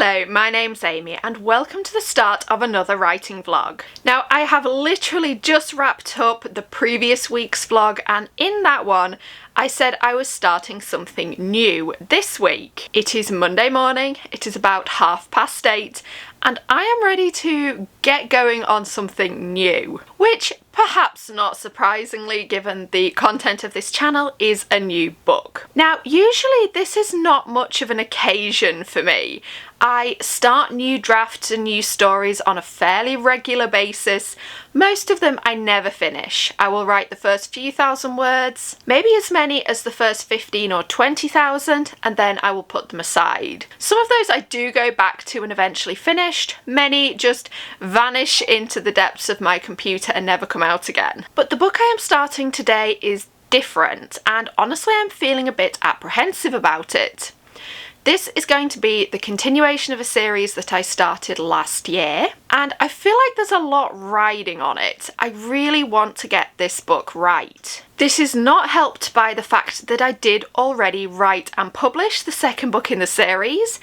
Hello, my name's Amy and welcome to the start of another writing vlog. Now I have literally just wrapped up the previous week's vlog, and in that one I said I was starting something new this week. It is Monday morning, it is about 8:30, and I am ready to get going on something new, which perhaps not surprisingly given the content of this channel is a new book. Now usually this is not much of an occasion for me. I start new drafts and new stories on a fairly regular basis. Most of them I never finish. I will write the first few thousand words, maybe as many as the first 15 or 20,000, and then I will put them aside. Some of those I do go back to and eventually finished. Many just vanish into the depths of my computer and never come out again. But the book I am starting today is different, and honestly I'm feeling a bit apprehensive about it. This is going to be the continuation of a series that I started last year, and I feel like there's a lot riding on it. I really want to get this book right. This is not helped by the fact that I did already write and publish the second book in the series,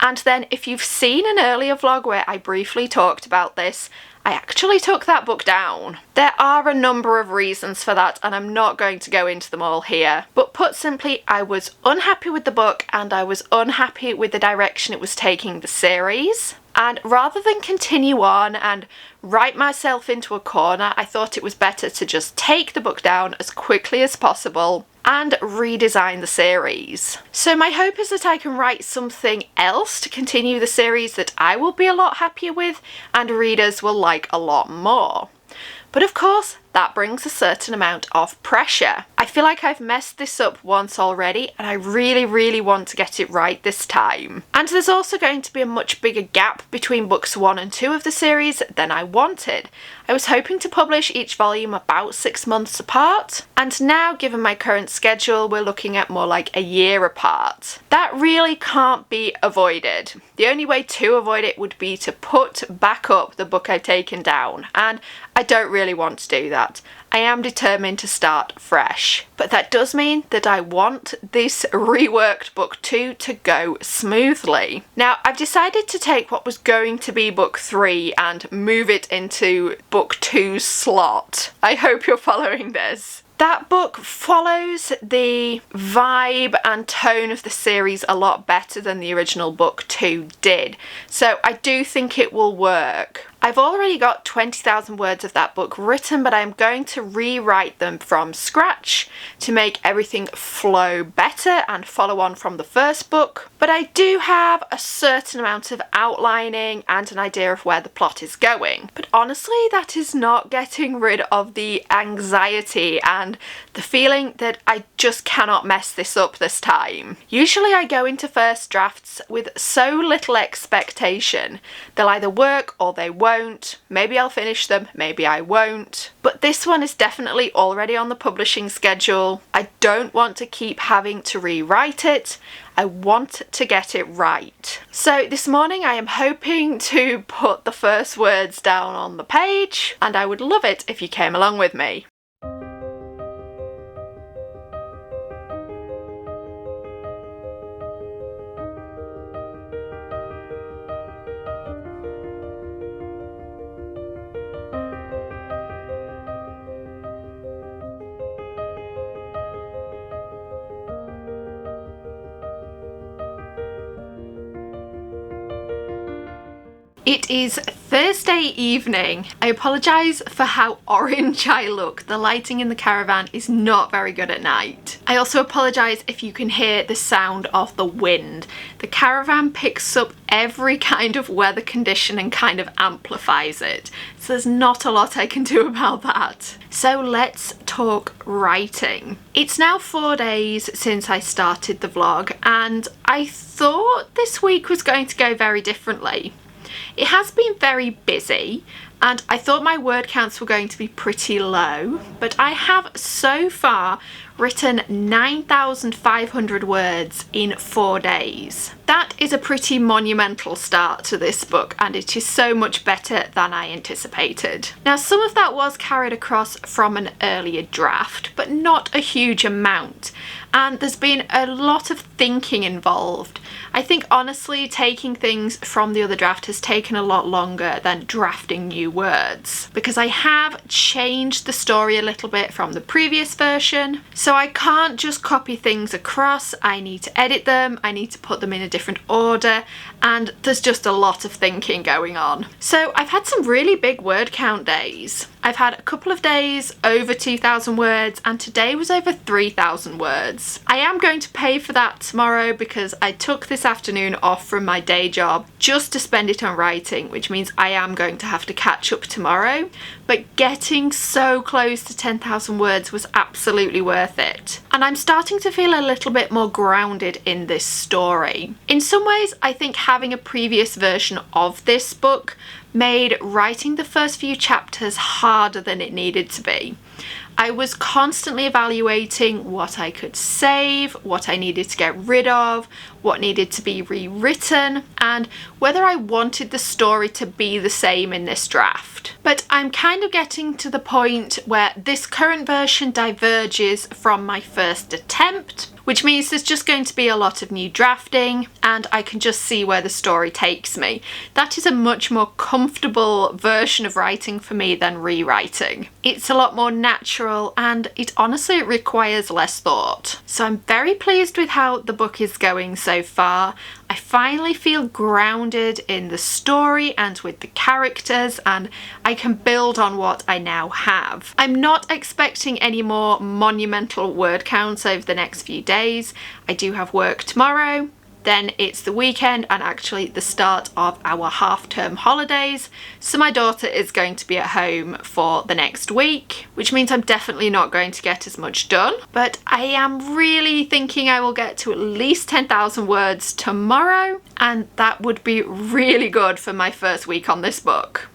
and then if you've seen an earlier vlog where I briefly talked about this, I actually took that book down. There are a number of reasons for that and I'm not going to go into them all here. But put simply, I was unhappy with the book and I was unhappy with the direction it was taking the series. And rather than continue on and write myself into a corner, I thought it was better to just take the book down as quickly as possible and redesign the series. So my hope is that I can write something else to continue the series that I will be a lot happier with and readers will like a lot more. But of course, that brings a certain amount of pressure. I feel like I've messed this up once already and I really want to get it right this time. And there's also going to be a much bigger gap between books 1 and 2 of the series than I wanted. I was hoping to publish each volume about 6 months apart, and now given my current schedule we're looking at more like a year apart. That really can't be avoided. The only way to avoid it would be to put back up the book I've taken down, and I don't really want to do that. I am determined to start fresh. But that does mean that I want this reworked book 2 to go smoothly. Now, I've decided to take what was going to be book 3 and move it into book 2's slot. I hope you're following this. That book follows the vibe and tone of the series a lot better than the original book 2 did, so I do think it will work. I've already got 20,000 words of that book written, but I'm going to rewrite them from scratch to make everything flow better and follow on from the first book. But I do have a certain amount of outlining and an idea of where the plot is going. But honestly, that is not getting rid of the anxiety and the feeling that I just cannot mess this up this time. Usually I go into first drafts with so little expectation. They'll either work or they won't. Maybe I'll finish them, maybe I won't. But this one is definitely already on the publishing schedule. I don't want to keep having to rewrite it. I want to get it right. So this morning I am hoping to put the first words down on the page, and I would love it if you came along with me. It is Thursday evening. I apologise for how orange I look. The lighting in the caravan is not very good at night. I also apologise if you can hear the sound of the wind. The caravan picks up every kind of weather condition and kind of amplifies it. So there's not a lot I can do about that. So let's talk writing. It's now 4 days since I started the vlog and I thought this week was going to go very differently. It has been very busy and I thought my word counts were going to be pretty low, but I have so far written 9,500 words in 4 days. That is a pretty monumental start to this book, and it is so much better than I anticipated. Now, some of that was carried across from an earlier draft, but not a huge amount, and there's been a lot of thinking involved. I think honestly taking things from the other draft has taken a lot longer than drafting new words, because I have changed the story a little bit from the previous version, so I can't just copy things across. I need to edit them, I need to put them in a different order, and there's just a lot of thinking going on. So I've had some really big word count days. I've had a couple of days over 2,000 words, and today was over 3,000 words. I am going to pay for that tomorrow because I took this afternoon off from my day job just to spend it on writing, which means I am going to have to catch up tomorrow. But getting so close to 10,000 words was absolutely worth it. And I'm starting to feel a little bit more grounded in this story. In some ways, I think having a previous version of this book made writing the first few chapters harder than it needed to be. I was constantly evaluating what I could save, what I needed to get rid of, what needed to be rewritten, and whether I wanted the story to be the same in this draft. But I'm kind of getting to the point where this current version diverges from my first attempt, which means there's just going to be a lot of new drafting, and I can just see where the story takes me. That is a much more comfortable version of writing for me than rewriting. It's a lot more natural, and it honestly requires less thought. So I'm very pleased with how the book is going so far. I finally feel grounded in the story and with the characters, and I can build on what I now have. I'm not expecting any more monumental word counts over the next few days. I do have work tomorrow, then it's the weekend and actually the start of our half-term holidays, so my daughter is going to be at home for the next week, which means I'm definitely not going to get as much done, but I am really thinking I will get to at least 10,000 words tomorrow, and that would be really good for my first week on this book.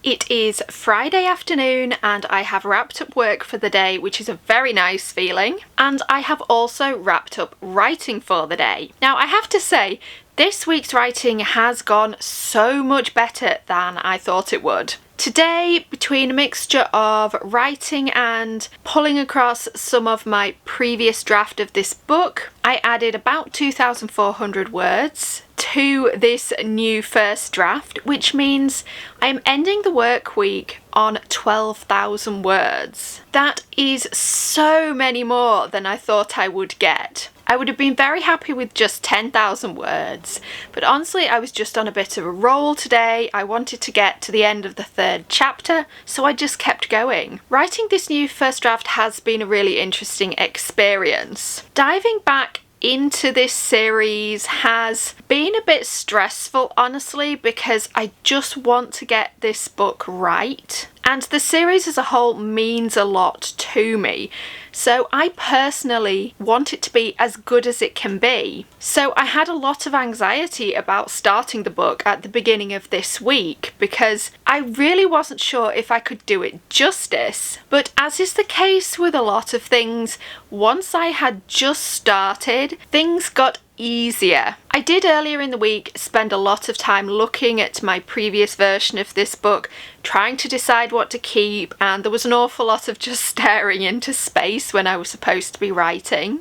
It is Friday afternoon and I have wrapped up work for the day, which is a very nice feeling. And I have also wrapped up writing for the day. Now, I have to say, this week's writing has gone so much better than I thought it would. Today, between a mixture of writing and pulling across some of my previous draft of this book, I added about 2,400 words to this new first draft, which means I am ending the work week on 12,000 words. That is so many more than I thought I would get. I would have been very happy with just 10,000 words, but honestly I was just on a bit of a roll today. I wanted to get to the end of the third chapter, so I just kept going. Writing this new first draft has been a really interesting experience. Diving back into this series has been a bit stressful, honestly, because I just want to get this book right. And the series as a whole means a lot to me. So I personally want it to be as good as it can be. So I had a lot of anxiety about starting the book at the beginning of this week because I really wasn't sure if I could do it justice. But as is the case with a lot of things, once I had just started, things got easier. I did earlier in the week spend a lot of time looking at my previous version of this book, trying to decide what to keep, and there was an awful lot of just staring into space when I was supposed to be writing.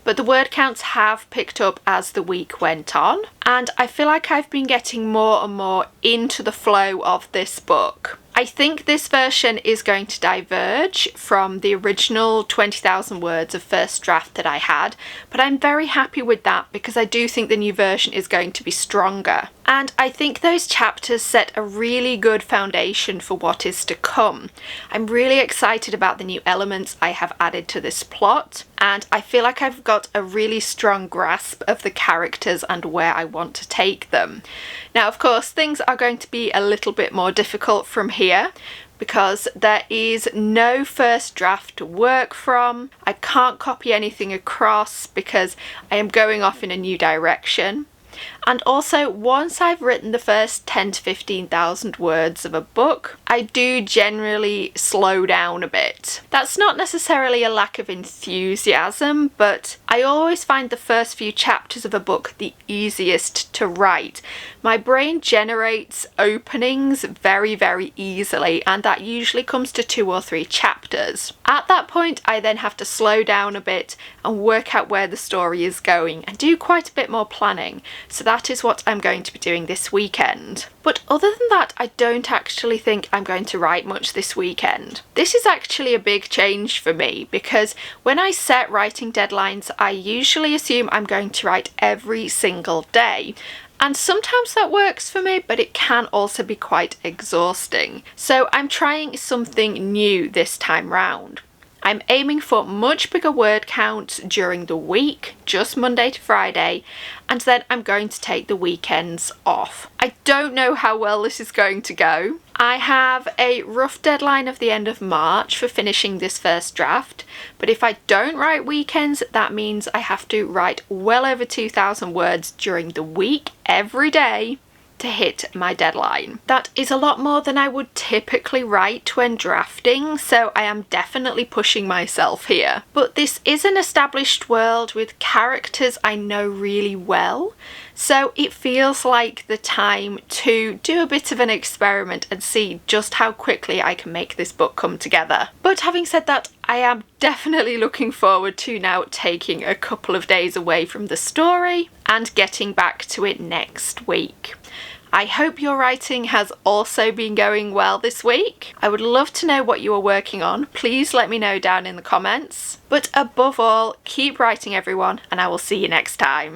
but the word counts have picked up as the week went on, and I feel like I've been getting more and more into the flow of this book. I think this version is going to diverge from the original 20,000 words of first draft that I had, but I'm very happy with that because I do think the new version is going to be stronger. And I think those chapters set a really good foundation for what is to come. I'm really excited about the new elements I have added to this plot, and I feel like I've got a really strong grasp of the characters and where I want to take them. Now, of course, things are going to be a little bit more difficult from here because there is no first draft to work from. I can't copy anything across because I am going off in a new direction. And also, once I've written the first 10 to 15,000 words of a book, I do generally slow down a bit. That's not necessarily a lack of enthusiasm, but I always find the first few chapters of a book the easiest to write. My brain generates openings very, very easily, and that usually comes to 2 or 3 chapters. At that point, I then have to slow down a bit and work out where the story is going and do quite a bit more planning. So that is what I'm going to be doing this weekend. But other than that, I don't actually think I'm going to write much this weekend. This is actually a big change for me because when I set writing deadlines, I usually assume I'm going to write every single day. And sometimes that works for me, but it can also be quite exhausting. So I'm trying something new this time round. I'm aiming for much bigger word counts during the week, just Monday to Friday, and then I'm going to take the weekends off. I don't know how well this is going to go. I have a rough deadline of the end of March for finishing this first draft, but if I don't write weekends, that means I have to write well over 2,000 words during the week, every day, to hit my deadline. That is a lot more than I would typically write when drafting, so I am definitely pushing myself here. But this is an established world with characters I know really well, so it feels like the time to do a bit of an experiment and see just how quickly I can make this book come together. But having said that, I am definitely looking forward to now taking a couple of days away from the story and getting back to it next week. I hope your writing has also been going well this week. I would love to know what you are working on. Please let me know down in the comments. But above all, keep writing everyone, and I will see you next time.